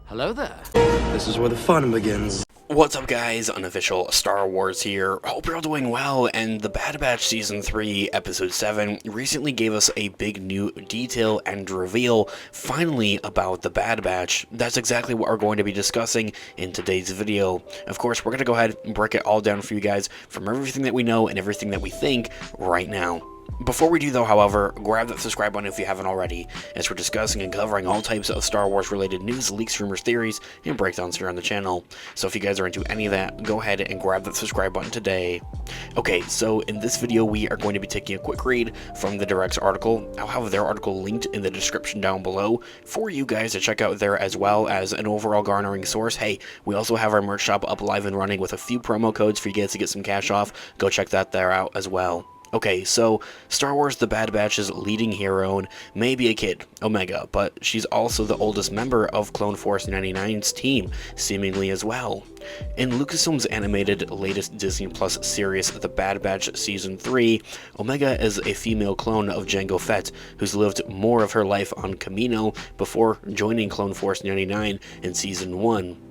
Hello there. This is where the fun begins. What's up, guys? Unofficial Star Wars here. Hope you're all doing well, and the Bad Batch Season 3, Episode 7 recently gave us a big new detail and reveal, finally, about the Bad Batch. That's exactly what we're going to be discussing in today's video. Of course, we're going to go ahead and break it all down for you guys from everything that we know and everything that we think right now. Before we do though, however, grab that subscribe button if you haven't already, as we're discussing and covering all types of Star Wars related news, leaks, rumors, theories, and breakdowns here on the channel. So if you guys are into any of that, go ahead and grab that subscribe button today. Okay, so in this video we are going to be taking a quick read from the Direct's article. I'll have their article linked in the description down below for you guys to check out there, as well as an overall garnering source. Hey, we also have our merch shop up live and running with a few promo codes for you guys to get some cash off. Go check that there out as well. Okay, so Star Wars The Bad Batch's leading hero may be a kid, Omega, but she's also the oldest member of Clone Force 99's team, seemingly as well. In Lucasfilm's animated latest Disney Plus series, The Bad Batch Season 3, Omega is a female clone of Jango Fett, who's lived more of her life on Kamino before joining Clone Force 99 in Season 1.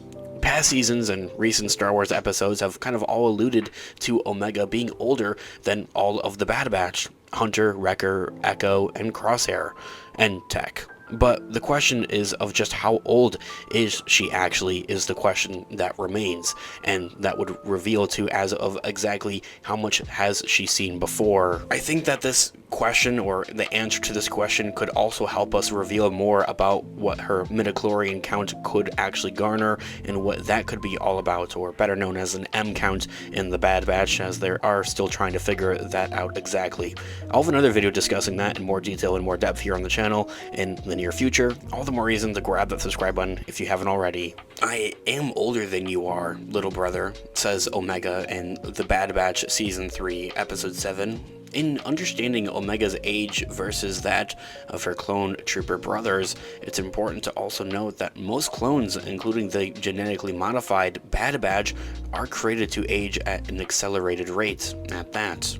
Past seasons and recent Star Wars episodes have kind of all alluded to Omega being older than all of the Bad Batch: Hunter, Wrecker, Echo, and Crosshair, and Tech. But the question is of just how old is she actually is the question that remains, and that would reveal to as of exactly how much has she seen before. I think that this question, or the answer to this question, could also help us reveal more about what her midichlorian count could actually garner and what that could be all about, or better known as an M count in the Bad Batch, as they are still trying to figure that out exactly. I'll have another video discussing that in more detail and more depth here on the channel in the near future. All the more reason to grab that subscribe button if you haven't already. I am older than you are, little brother, says Omega in The Bad Batch Season 3, Episode 7. In understanding Omega's age versus that of her clone trooper brothers, it's important to also note that most clones, including the genetically modified Bad Batch, are created to age at an accelerated rate at that,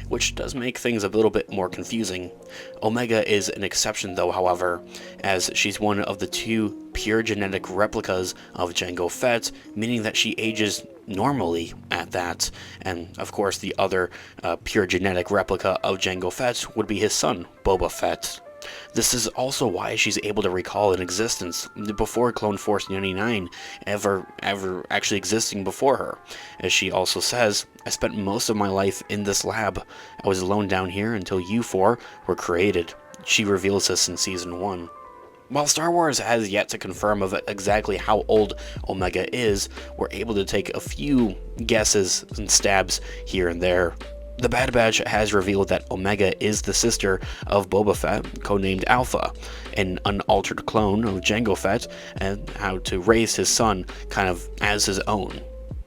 which does make things a little bit more confusing. Omega is an exception though, however, as she's one of the two pure genetic replicas of Jango Fett, meaning that she ages normally at that, and of course the other pure genetic replica of Jango Fett would be his son, Boba Fett. This is also why she's able to recall an existence before Clone Force 99 ever actually existing before her. As she also says, I spent most of my life in this lab. I was alone down here until you four were created. She reveals this in Season 1. While Star Wars has yet to confirm of exactly how old Omega is, we're able to take a few guesses and stabs here and there. The Bad Batch has revealed that Omega is the sister of Boba Fett, codenamed Alpha, an unaltered clone of Jango Fett, and how to raise his son kind of as his own.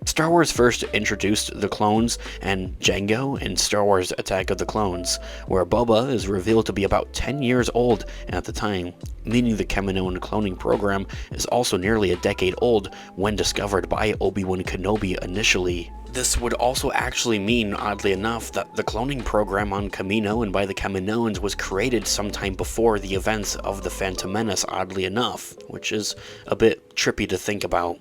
Star Wars first introduced the clones and Jango in Star Wars Attack of the Clones, where Boba is revealed to be about 10 years old at the time, meaning the Kaminoan cloning program is also nearly a decade old when discovered by Obi-Wan Kenobi initially. This would also actually mean, oddly enough, that the cloning program on Kamino and by the Kaminoans was created sometime before the events of the Phantom Menace, oddly enough, which is a bit trippy to think about.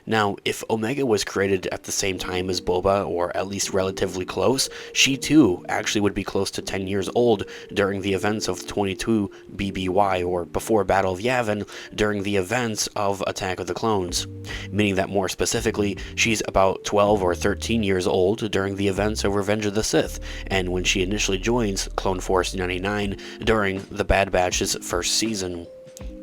Now, if Omega was created at the same time as Boba, or at least relatively close, she too actually would be close to 10 years old during the events of 22 BBY, or before Battle of Yavin, during the events of Attack of the Clones, meaning that more specifically, she's about 12 or 13 years old during the events of Revenge of the Sith, and when she initially joins Clone Force 99 during the Bad Batch's first season.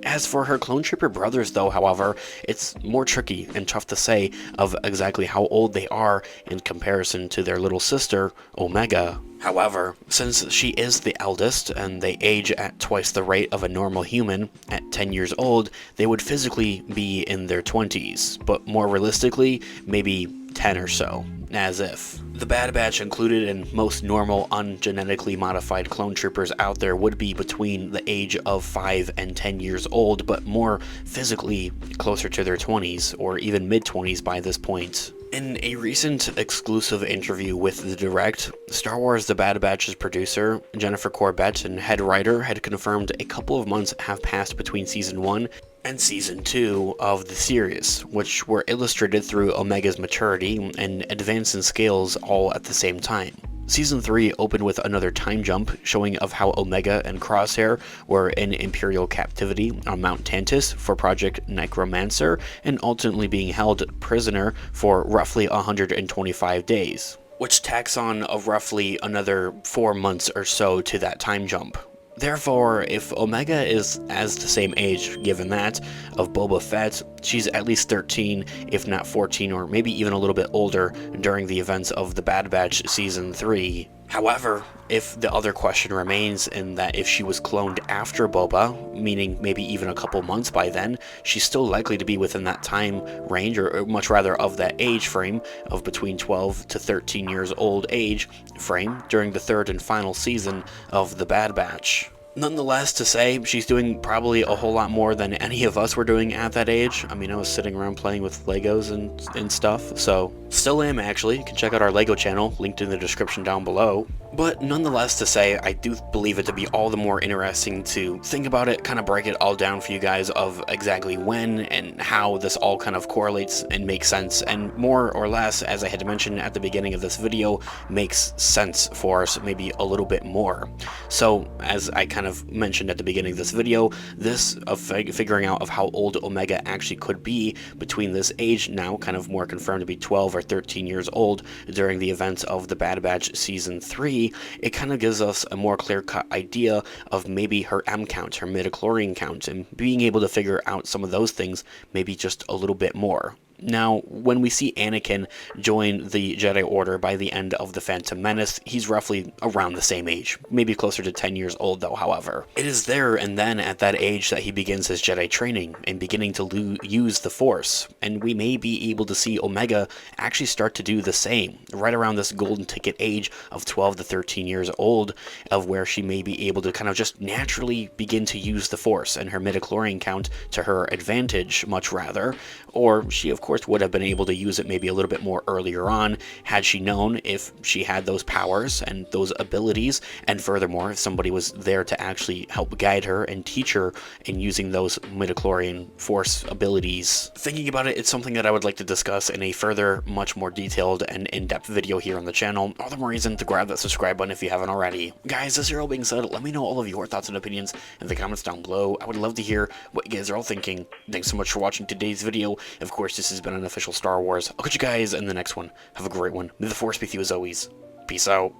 As for her clone trooper brothers though, however, it's more tricky and tough to say of exactly how old they are in comparison to their little sister, Omega. However, since she is the eldest and they age at twice the rate of a normal human, at 10 years old, they would physically be in their 20s, but more realistically, maybe 10 or so, as if. The Bad Batch included in most normal, ungenetically modified clone troopers out there would be between the age of 5 and 10 years old, but more physically closer to their 20s, or even mid-20s by this point. In a recent exclusive interview with The Direct, Star Wars The Bad Batch's producer, Jennifer Corbett, and head writer had confirmed a couple of months have passed between Season 1 and Season 2 of the series, which were illustrated through Omega's maturity and advance in skills all at the same time. Season 3 opened with another time jump showing of how Omega and Crosshair were in Imperial captivity on Mount Tantus for Project Necromancer and ultimately being held prisoner for roughly 125 days, which tacks on roughly another 4 months or so to that time jump. Therefore, if Omega is as the same age, given that, of Boba Fett, she's at least 13, if not 14, or maybe even a little bit older during the events of The Bad Batch Season 3. However, if the other question remains in that if she was cloned after Boba, meaning maybe even a couple months by then, she's still likely to be within that time range, or much rather of that age frame of between 12 to 13 years old age frame during the third and final season of The Bad Batch. Nonetheless, to say, she's doing probably a whole lot more than any of us were doing at that age. I mean, I was sitting around playing with Legos and stuff, so still am actually. You can check out our Lego channel, linked in the description down below. But nonetheless, to say, I do believe it to be all the more interesting to think about it, kind of break it all down for you guys of exactly when and how this all kind of correlates and makes sense, and more or less, as I had mentioned at the beginning of this video, makes sense for us maybe a little bit more. So, as I kind of mentioned at the beginning of this video, this of figuring out of how old Omega actually could be between this age, now kind of more confirmed to be 12 or 13 years old during the events of The Bad Batch Season 3, it kind of gives us a more clear-cut idea of maybe her M count, her midichlorian count, and being able to figure out some of those things maybe just a little bit more. Now, when we see Anakin join the Jedi Order by the end of The Phantom Menace, he's roughly around the same age, maybe closer to 10 years old though, however. It is there and then at that age that he begins his Jedi training and beginning to use the Force, and we may be able to see Omega actually start to do the same, right around this golden ticket age of 12 to 13 years old, of where she may be able to kind of just naturally begin to use the Force and her midichlorian count to her advantage, much rather, or she of course would have been able to use it maybe a little bit more earlier on had she known if she had those powers and those abilities, and furthermore if somebody was there to actually help guide her and teach her in using those midichlorian Force abilities. Thinking about it, it's something that I would like to discuss in a further, much more detailed and in-depth video here on the channel. All the more reason to grab that subscribe button if you haven't already. Guys, this all being said, let me know all of your thoughts and opinions in the comments down below. I would love to hear what you guys are all thinking. Thanks so much for watching today's video. Of course, this has been an official Star Wars. I'll catch you guys in the next one. Have a great one. May the Force be with you as always. Peace out.